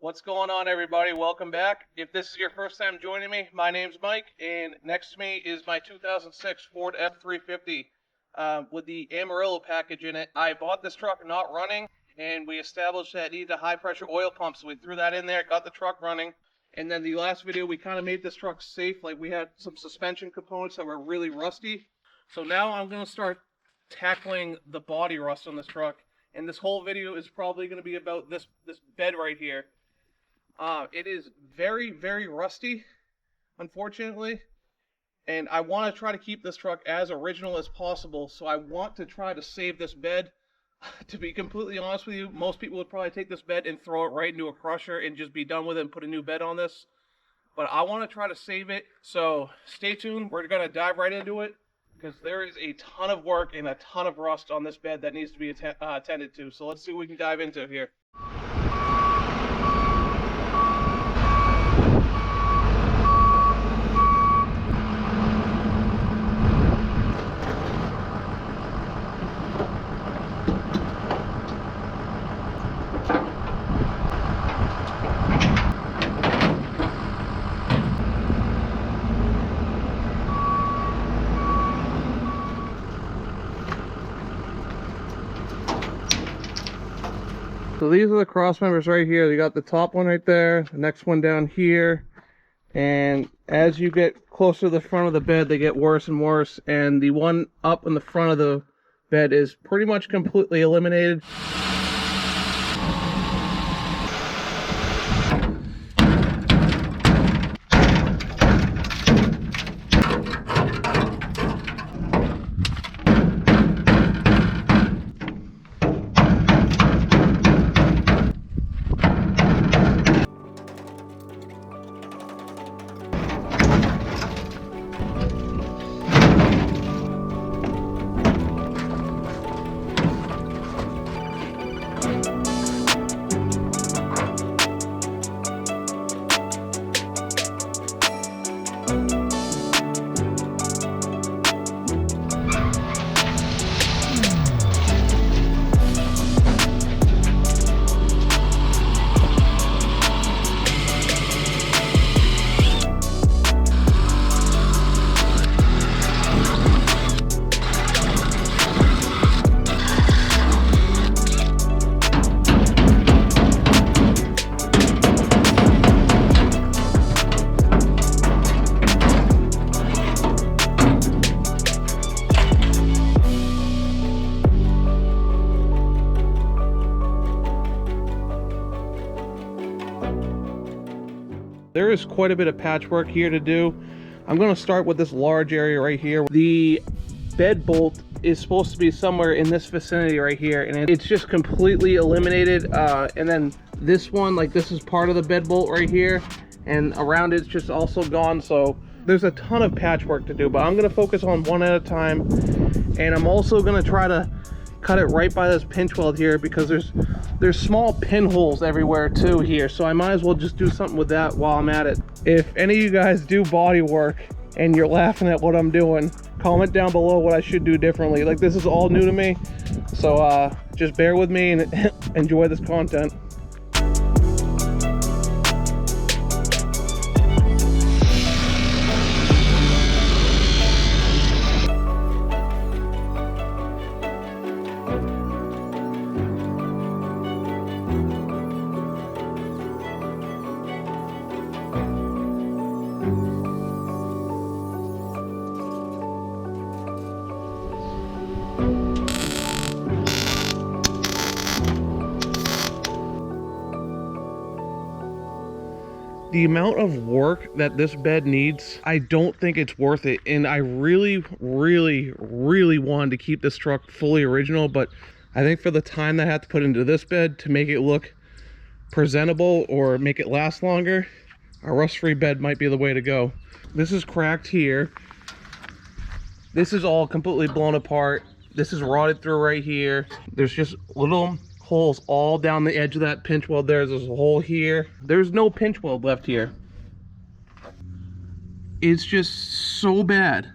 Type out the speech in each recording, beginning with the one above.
What's going on, everybody? Welcome back. If this is your first time joining me, my name's Mike, and next to me is my 2006 Ford F-350 with the Amarillo package in it. I bought this truck not running, and we established that it needed a high-pressure oil pump, so we threw that in there, got the truck running. And then the last video, we kind of made this truck safe. Like, we had some suspension components that were really rusty. So now I'm going to start tackling the body rust on this truck. And this whole video is probably going to be about this bed right here. It is very, very rusty, unfortunately, and I want to try to keep this truck as original as possible, so I want to try to save this bed. To be completely honest with you, most people would probably take this bed and throw it right into a crusher and just be done with it and put a new bed on this, but I want to try to save it, so stay tuned. We're going to dive right into it, because there is a ton of work and a ton of rust on this bed that needs to be attended to, so let's see what we can dive into here. So these are the cross members right here. You got the top one right there, the next one down here, and as you get closer to the front of the bed, they get worse and worse, and the one up in the front of the bed is pretty much completely eliminated. There is quite a bit of patchwork here to do. I'm going to start with this large area right here. The bed bolt is supposed to be somewhere in this vicinity right here, and it's just completely eliminated. And then this one, like, this is part of the bed bolt right here, and around it's just also gone. So there's a ton of patchwork to do, but I'm going to focus on one at a time. And I'm also going to try to cut it right by this pinch weld here, because there's small pinholes everywhere too here, so I might as well just do something with that while I'm at it. If any of you guys do body work and you're laughing at what I'm doing, comment down below what I should do differently. Like, this is all new to me, so just bear with me and enjoy this content. The amount of work that this bed needs, I don't think it's worth it. And I really, really, really wanted to keep this truck fully original, but I think for the time that I have to put into this bed to make it look presentable or make it last longer, a rust-free bed might be the way to go. This is cracked here. This is all completely blown apart. This is rotted through right here. There's just little holes all down the edge of that pinch weld there. There's a hole here. There's no pinch weld left here. It's just so bad.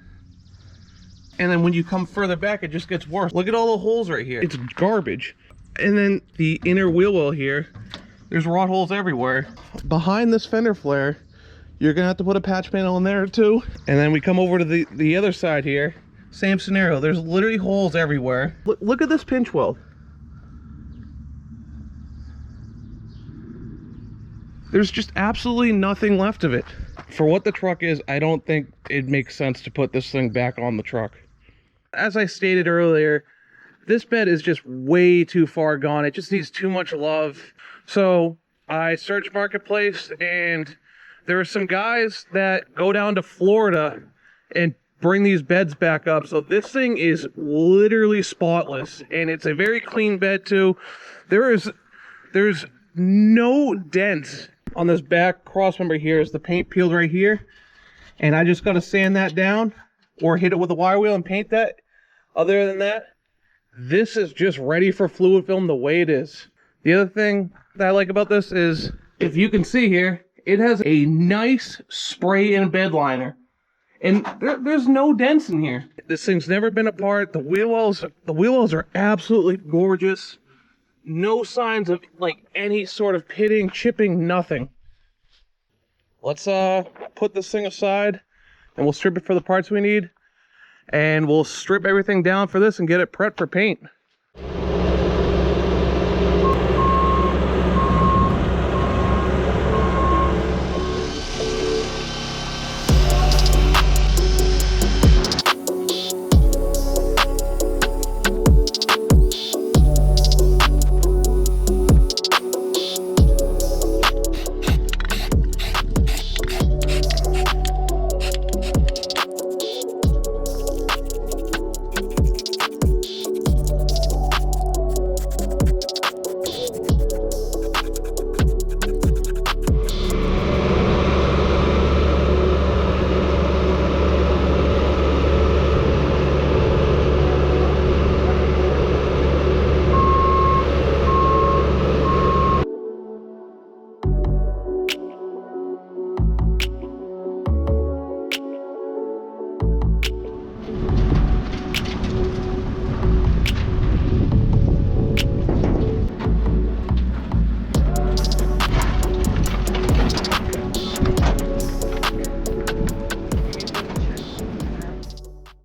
And then when you come further back, it just gets worse. Look at all the holes right here. It's garbage. And then the inner wheel well here, There's rot holes everywhere. Behind this fender flare, you're gonna have to put a patch panel in there too. And then we come over to the other side here. Same scenario. There's literally holes everywhere. Look at this pinch weld. There's just absolutely nothing left of it. For what the truck is, I don't think it makes sense to put this thing back on the truck. As I stated earlier, this bed is just way too far gone. It just needs too much love. So I searched Marketplace, and there are some guys that go down to Florida and bring these beds back up. So this thing is literally spotless, and it's a very clean bed too. There's no dents on this back cross member here. Is the paint peeled right here, and I just got to sand that down or hit it with a wire wheel and paint that. Other than that, this is just ready for fluid film the way it is. The other thing that I like about this is, if you can see here, it has a nice spray in bed liner, and there's no dents in here. This thing's never been apart. The wheel wells are absolutely gorgeous. No signs of like any sort of pitting, chipping, nothing. Let's put this thing aside, and we'll strip it for the parts we need, and we'll strip everything down for this and get it prepped for paint.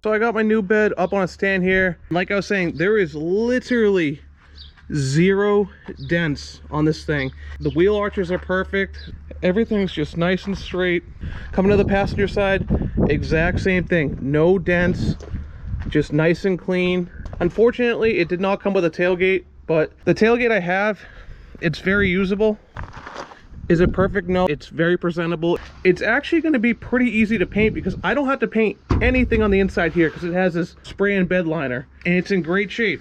So I got my new bed up on a stand here. Like I was saying, there is literally zero dents on this thing. The wheel arches are perfect. Everything's just nice and straight. Coming to the passenger side, exact same thing. No dents, just nice and clean. Unfortunately, it did not come with a tailgate, but the tailgate I have, it's very usable. Is it perfect? No, it's very presentable. It's actually going to be pretty easy to paint because I don't have to paint anything on the inside here because it has this spray and bed liner, and it's in great shape.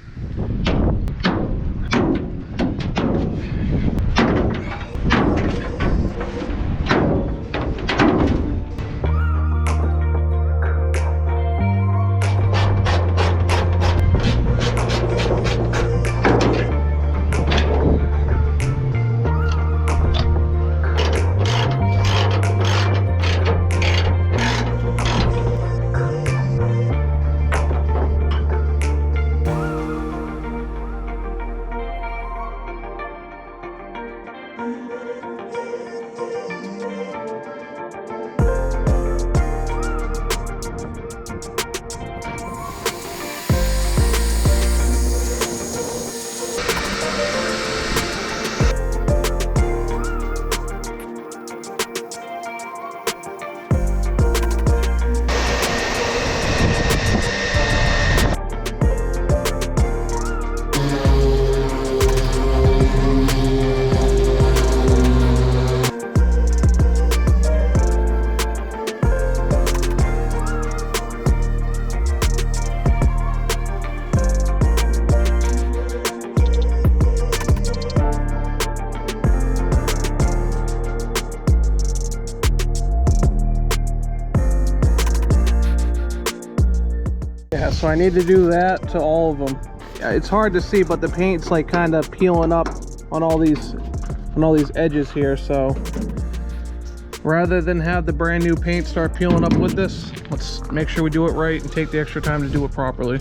Yeah, so I need to do that to all of them. It's hard to see, but the paint's like kind of peeling up on all these edges here. So rather than have the brand new paint start peeling up with this, let's make sure we do it right and take the extra time to do it properly.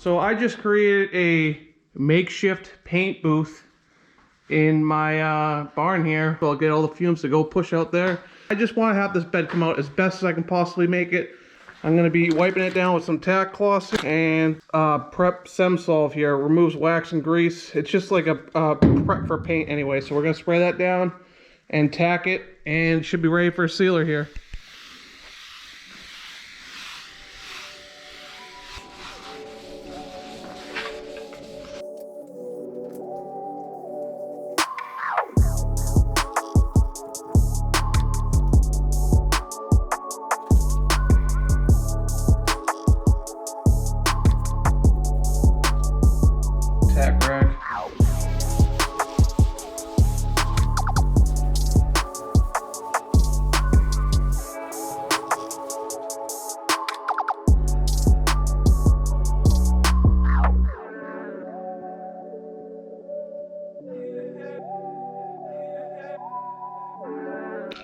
So I just created a makeshift paint booth in my barn here. So I'll get all the fumes to go push out there. I just want to have this bed come out as best as I can possibly make it. I'm going to be wiping it down with some tack cloths and prep Semsolve here. Removes wax and grease. It's just like a prep for paint anyway. So we're going to spray that down and tack it, and it should be ready for a sealer here. Tack rack.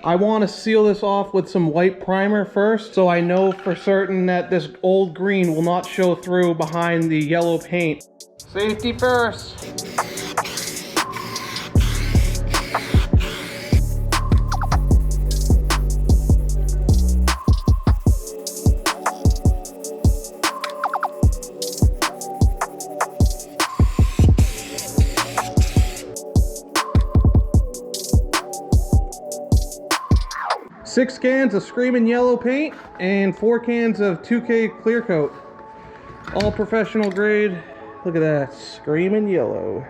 I want to seal this off with some white primer first, so I know for certain that this old green will not show through behind the yellow paint. Safety first. Six cans of Screamin' Yellow paint and 4 cans of 2K clear coat. All professional grade. Look at that, Screamin' Yellow.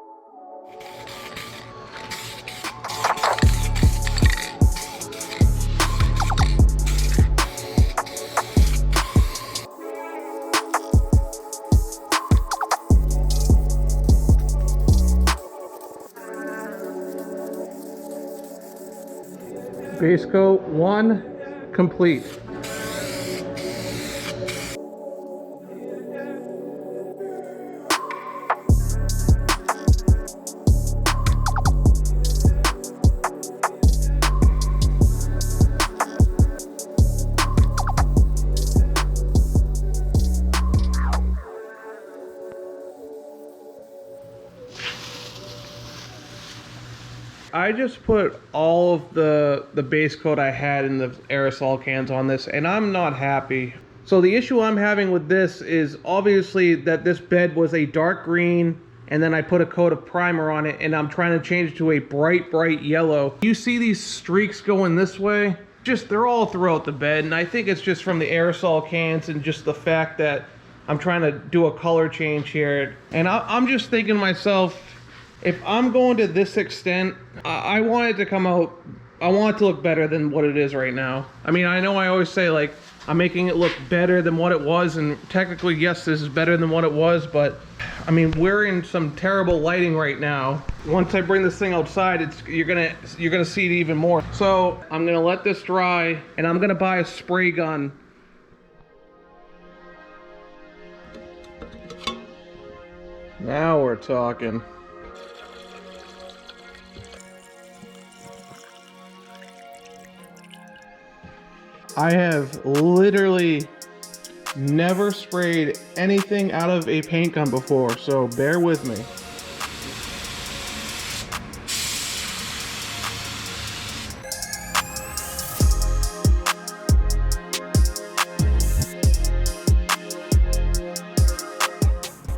Base coat 1 complete. I just put all of the base coat I had in the aerosol cans on this, and I'm not happy. So the issue I'm having with this is obviously that this bed was a dark green, and then I put a coat of primer on it, and I'm trying to change it to a bright yellow. You see these streaks going this way? They're all throughout the bed, and I think it's just from the aerosol cans and just the fact that I'm trying to do a color change here. And I'm just thinking to myself, if I'm going to this extent, I want it to come out, I want it to look better than what it is right now. I mean, I know I always say, like, I'm making it look better than what it was, and technically, yes, this is better than what it was, but, I mean, we're in some terrible lighting right now. Once I bring this thing outside, you're gonna see it even more. So, I'm gonna let this dry, and I'm gonna buy a spray gun. Now we're talking. I have literally never sprayed anything out of a paint gun before, so bear with me.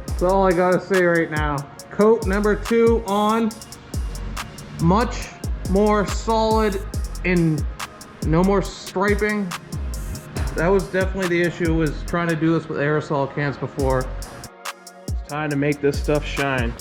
That's all I gotta say right now. Coat number 2 on. Much more solid and no more striping. That was definitely the issue, was trying to do this with aerosol cans before. It's time to make this stuff shine.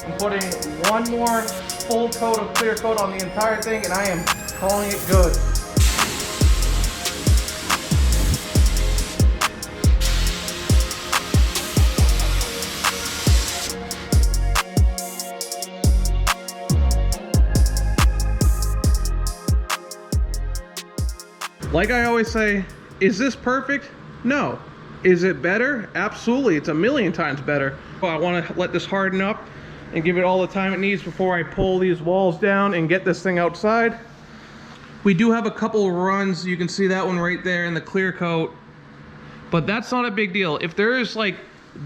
I'm putting one more full coat of clear coat on the entire thing, and I am calling it good. Like I always say, is this perfect? No. Is it better? Absolutely. It's a million times better. I want to let this harden up and give it all the time it needs before I pull these walls down and get this thing outside. We do have a couple of runs. You can see that one right there in the clear coat, but that's not a big deal. If there is like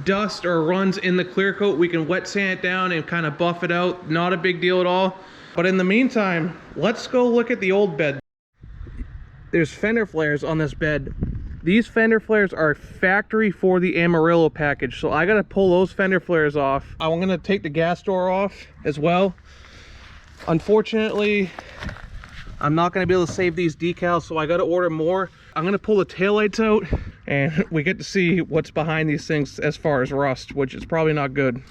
dust or runs in the clear coat, we can wet sand it down and kind of buff it out. Not a big deal at all. But in the meantime, let's go look at the old bed. There's fender flares on this bed. These fender flares are factory for the Amarillo package, so I gotta pull those fender flares off. I'm gonna take the gas door off as well. Unfortunately, I'm not gonna be able to save these decals, so I gotta order more. I'm gonna pull the taillights out, and we get to see what's behind these things as far as rust, which is probably not good.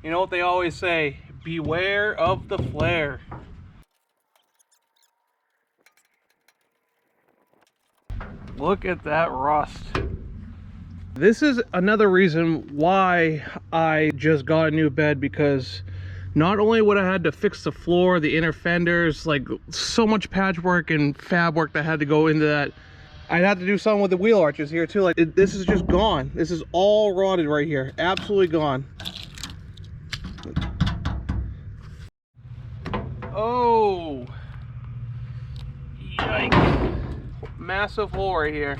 You know what they always say, beware of the flare. Look at that rust. This is another reason why I just got a new bed, because not only would I had to fix the floor, the inner fenders, like so much patchwork and fab work that had to go into that. I'd have to do something with the wheel arches here too. Like this is just gone. This is all rotted right here. Absolutely gone. Oh, yikes. Massive hole right here.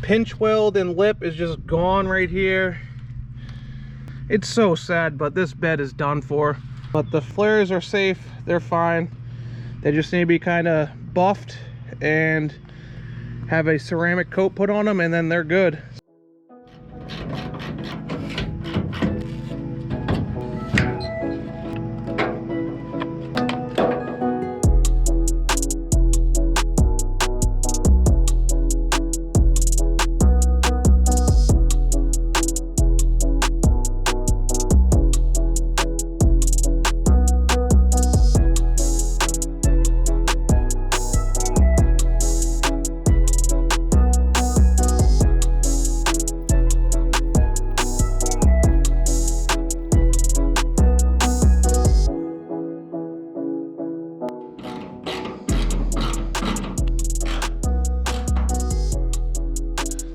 Pinch weld and lip is just gone right here. It's so sad, but this bed is done for. But the flares are safe, they're fine. They just need to be kind of buffed and have a ceramic coat put on them, and then they're good.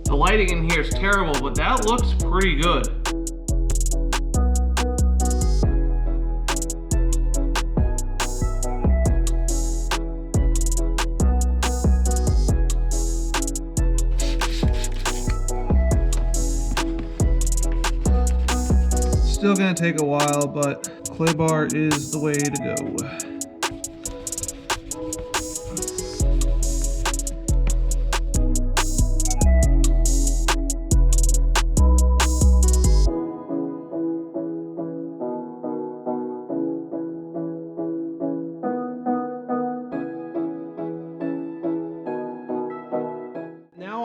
The lighting in here is terrible, but that looks pretty good. Still gonna take a while, but clay bar is the way to go.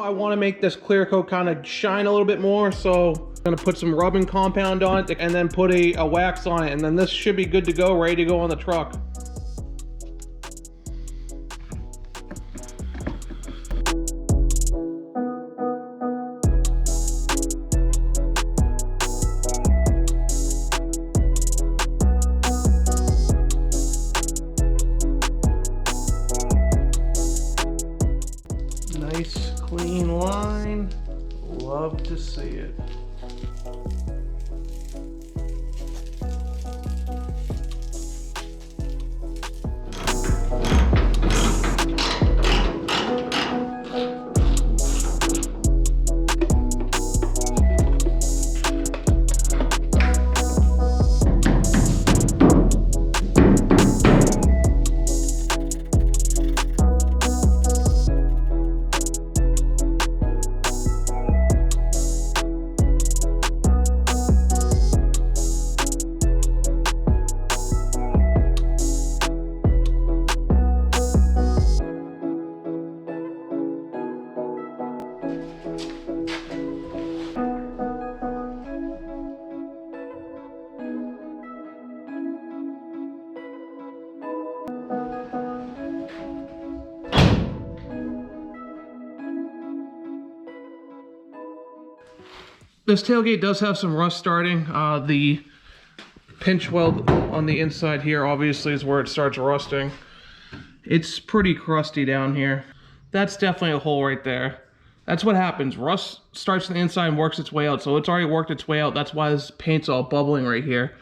I want to make this clear coat kind of shine a little bit more, so I'm going to put some rubbing compound on it and then put a wax on it, and then this should be good to go, ready to go on the truck. Nice clean line, love to see it. This tailgate does have some rust starting. The pinch weld on the inside here obviously is where it starts rusting. It's pretty crusty down here. That's definitely a hole right there. That's what happens. Rust starts on the inside and works its way out. So it's already worked its way out. That's why this paint's all bubbling right here.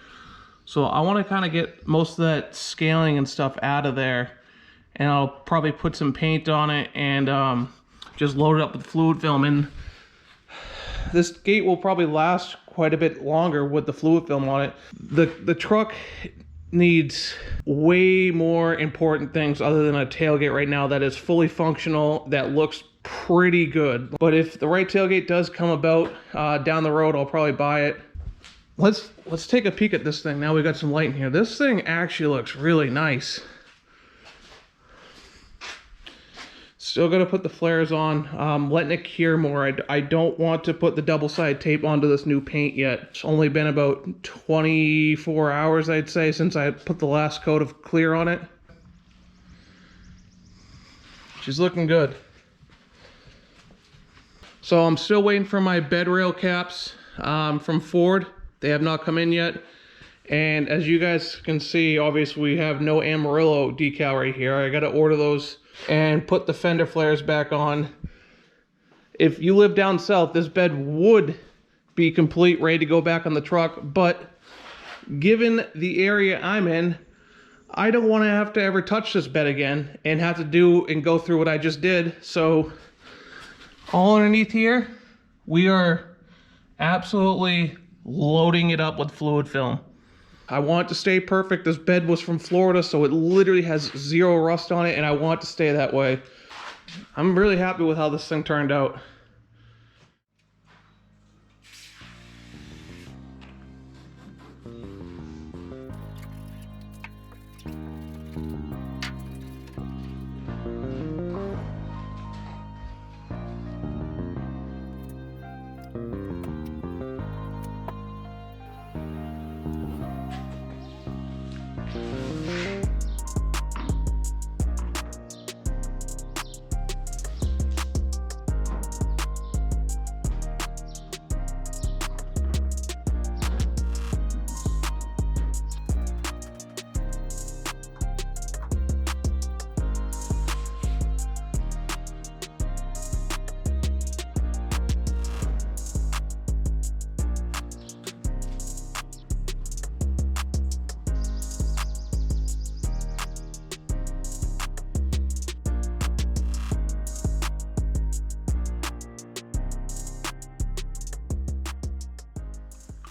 So I want to kind of get most of that scaling and stuff out of there. And I'll probably put some paint on it and just load it up with fluid film. And this gate will probably last quite a bit longer with the fluid film on it. The truck needs way more important things other than a tailgate right now that is fully functional, that looks pretty good. But if the right tailgate does come about down the road, I'll probably buy it. Let's take a peek at this thing. Now we got some light in here. This thing actually looks really nice. Still gonna put the flares on, letting it cure more. I don't want to put the double-sided tape onto this new paint yet. It's only been about 24 hours, I'd say, since I put the last coat of clear on it. She's looking good. So I'm still waiting for my bed rail caps from Ford. They have not come in yet. And as you guys can see, obviously we have no Amarillo decal right here. I gotta order those and put the fender flares back on. If you live down south, this bed would be complete, ready to go back on the truck, but given the area I'm in, I don't want to have to ever touch this bed again and have to do and go through what I just did. So all underneath here, we are absolutely loading it up with fluid film. I want it to stay perfect. This bed was from Florida, so it literally has zero rust on it, and I want it to stay that way. I'm really happy with how this thing turned out.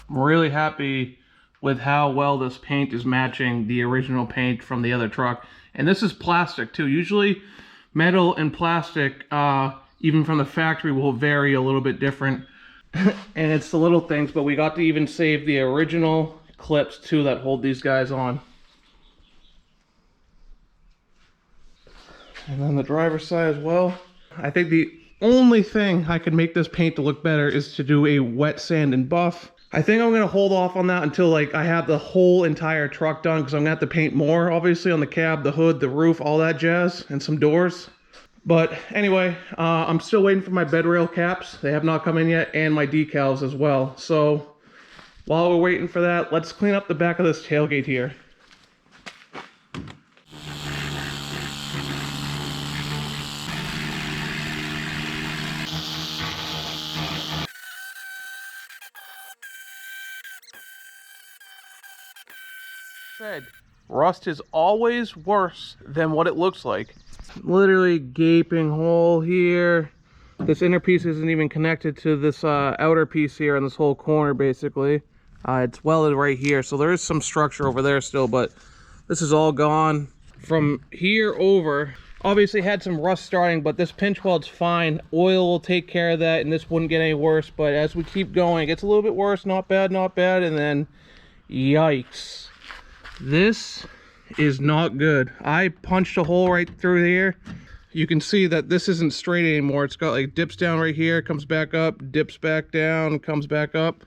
I'm really happy with how well this paint is matching the original paint from the other truck. And this is plastic too. Usually metal and plastic, even from the factory, will vary a little bit different. And it's the little things, but we got to even save the original clips too that hold these guys on. And then the driver's side as well. I think the only thing I could make this paint to look better is to do a wet sand and buff. I think I'm gonna hold off on that until like I have the whole entire truck done, because I'm gonna have to paint more, obviously, on the cab, the hood, the roof, all that jazz, and some doors. But anyway, I'm still waiting for my bed rail caps. They have not come in yet, and my decals as well. So while we're waiting for that, let's clean up the back of this tailgate here. Rust is always worse than what it looks like. Literally gaping hole here. This inner piece isn't even connected to this outer piece here in this whole corner, basically. It's welded right here, so there is some structure over there still, but this is all gone. From here over, obviously had some rust starting, but this pinch weld's fine. Oil will take care of that, and this wouldn't get any worse. But as we keep going, it gets a little bit worse. Not bad, and then yikes. This is not good. I punched a hole right through here. You can see that this isn't straight anymore. It's got like dips down right here, comes back up, dips back down, comes back up.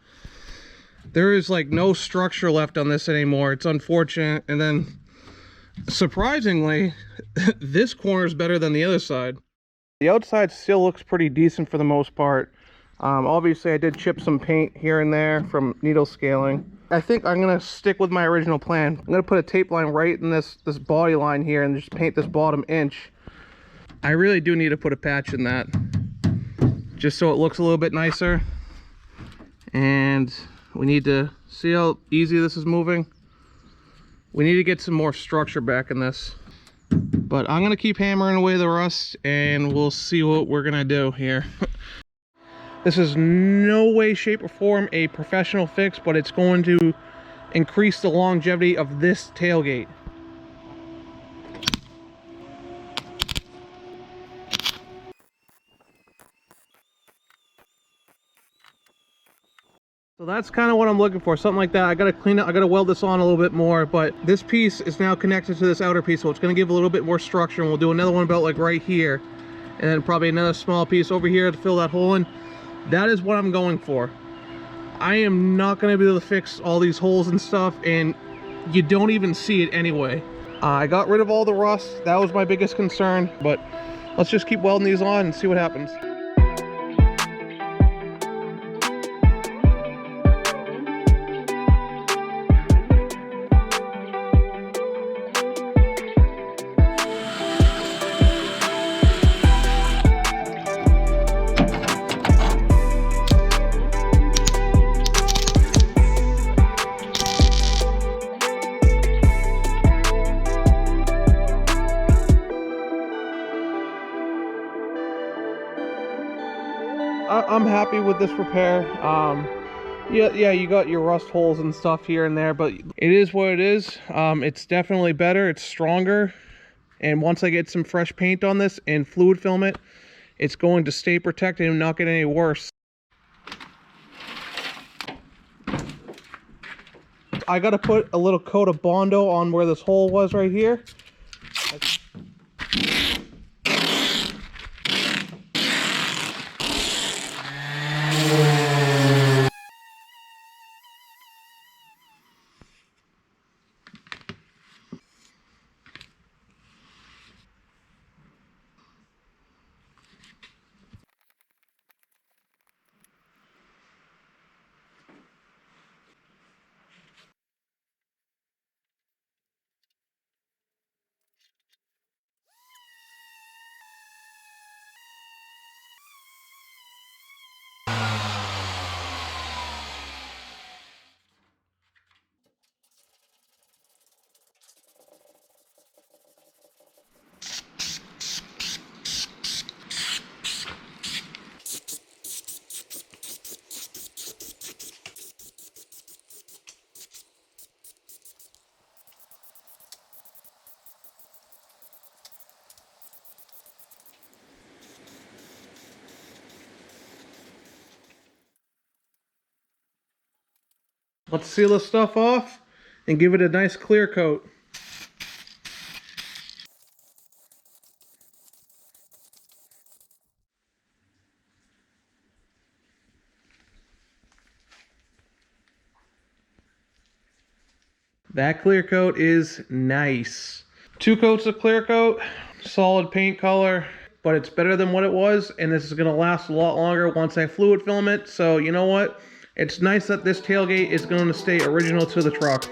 There is like no structure left on this anymore. It's unfortunate. And then surprisingly, this corner is better than the other side. The outside still looks pretty decent for the most part. Obviously I did chip some paint here and there from needle scaling. I think I'm gonna stick with my original plan. I'm gonna put a tape line right in this body line here and just paint this bottom inch. I really do need to put a patch in that, just so it looks a little bit nicer. And we need to see how easy this is moving. We need to get some more structure back in this. But I'm gonna keep hammering away the rust and we'll see what we're gonna do here. This is no way, shape, or form a professional fix, but it's going to increase the longevity of this tailgate. So that's kind of what I'm looking for, something like that. I gotta clean up, I gotta weld this on a little bit more, but this piece is now connected to this outer piece, so it's gonna give a little bit more structure, and we'll do another one about like right here, and then probably another small piece over here to fill that hole in. That is what I'm going for. I am not gonna be able to fix all these holes and stuff, and you don't even see it anyway. I got rid of all the rust. That was my biggest concern, but let's just keep welding these on and see what happens. I'm happy with this repair. Yeah, you got your rust holes and stuff here and there, but it is what it is. It's definitely better, it's stronger, and once I get some fresh paint on this and fluid film it, it's going to stay protected and not get any worse. I gotta put a little coat of Bondo on where this hole was right here. Let's seal this stuff off and give it a nice clear coat. That clear coat is nice. 2 coats of clear coat, solid paint color, but it's better than what it was, and this is gonna last a lot longer once I fluid film it. So you know what? It's nice that this tailgate is going to stay original to the truck.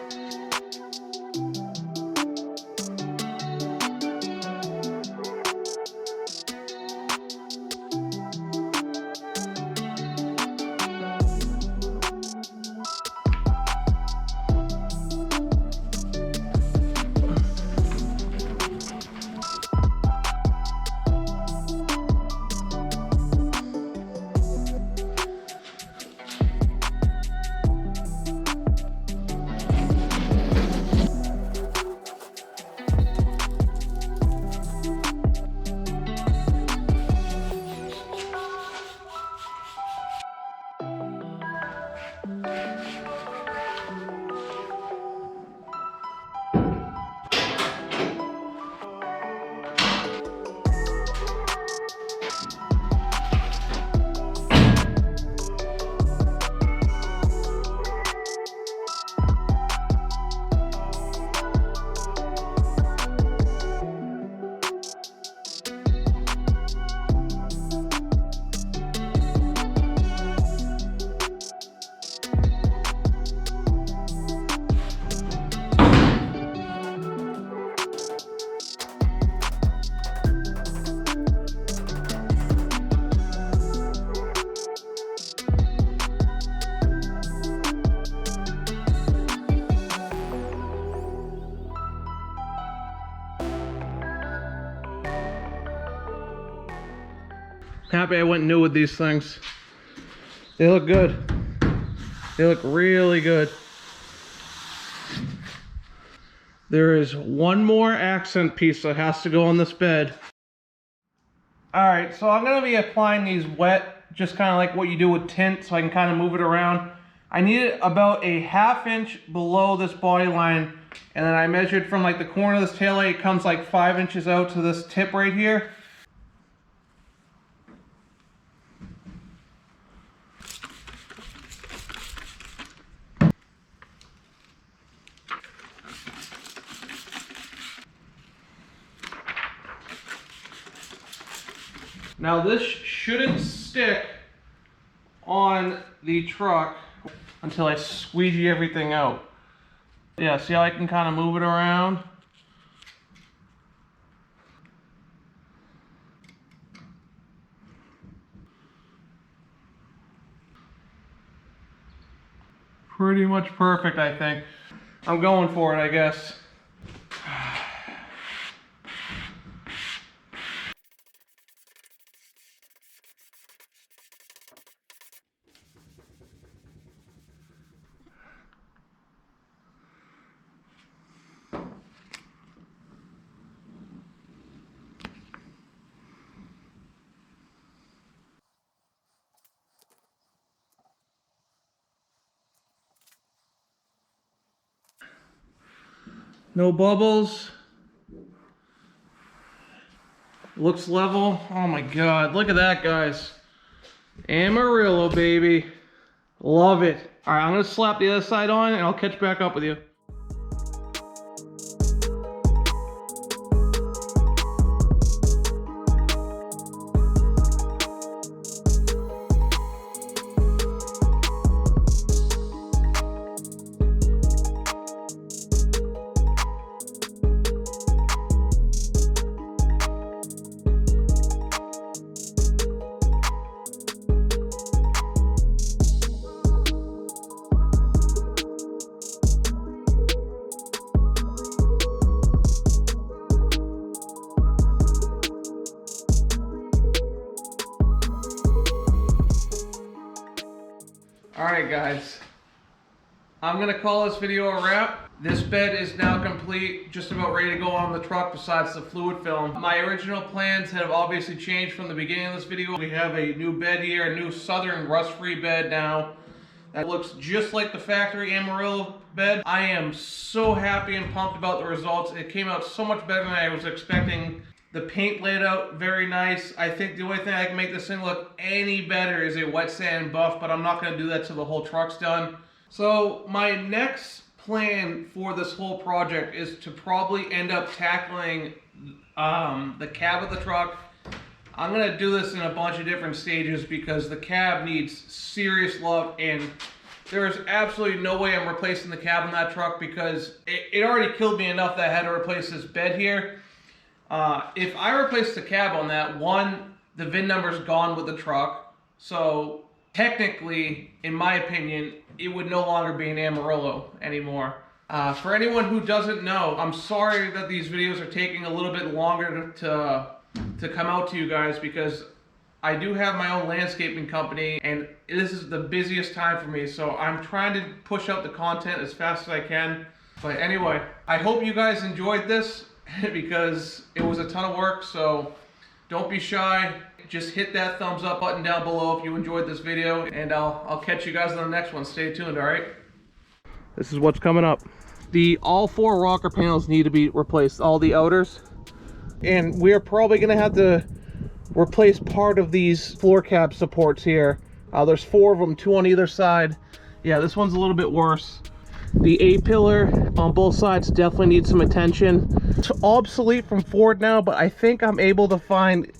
Happy I went new with these things. They look good. They look really good. There is one more accent piece that has to go on this bed. Alright, so I'm going to be applying these wet, just kind of like what you do with tint, so I can kind of move it around. I need it about a ½ inch below this body line, and then I measured from like the corner of this taillight, it comes like 5 inches out to this tip right here. Now this shouldn't stick on the truck until I squeegee everything out. Yeah, see how I can kind of move it around? Pretty much perfect, I think. I'm going for it, I guess. No bubbles. Looks level. Oh my God, look at that, guys. Amarillo, baby. Love it. All right, I'm gonna slap the other side on and I'll catch back up with you. Alright guys, I'm going to call this video a wrap. This bed is now complete, just about ready to go on the truck besides the fluid film. My original plans have obviously changed from the beginning of this video. We have a new bed here, a new Southern rust-free bed now. That looks just like the factory Amarillo bed. I am so happy and pumped about the results. It came out so much better than I was expecting. The paint laid out very nice. I think the only thing I can make this thing look any better is a wet sand buff, but I'm not going to do that till the whole truck's done. So my next plan for this whole project is to probably end up tackling the cab of the truck. I'm going to do this in a bunch of different stages because the cab needs serious love, and there is absolutely no way I'm replacing the cab on that truck because it already killed me enough that I had to replace this bed here. If I replace the cab on that, one, the VIN number's gone with the truck, so technically, in my opinion, it would no longer be an Amarillo anymore. For anyone who doesn't know, I'm sorry that these videos are taking a little bit longer to come out to you guys because I do have my own landscaping company and this is the busiest time for me, so I'm trying to push out the content as fast as I can. But anyway, I hope you guys enjoyed this because it was a ton of work, so don't be shy. Just hit that thumbs up button down below if you enjoyed this video, and I'll catch you guys on the next one. Stay tuned, alright? This is what's coming up. All 4 rocker panels need to be replaced, all the outers. And we're probably going to have to replace part of these floor cap supports here. There's 4 of them, 2 on either side. Yeah, this one's a little bit worse. The A-pillar on both sides definitely needs some attention. It's obsolete from Ford now, but I think I'm able to find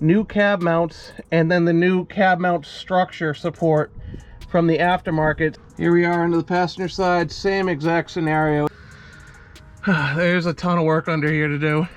new cab mounts and then the new cab mount structure support from the aftermarket. Here we are into the passenger side, same exact scenario. There's a ton of work under here to do.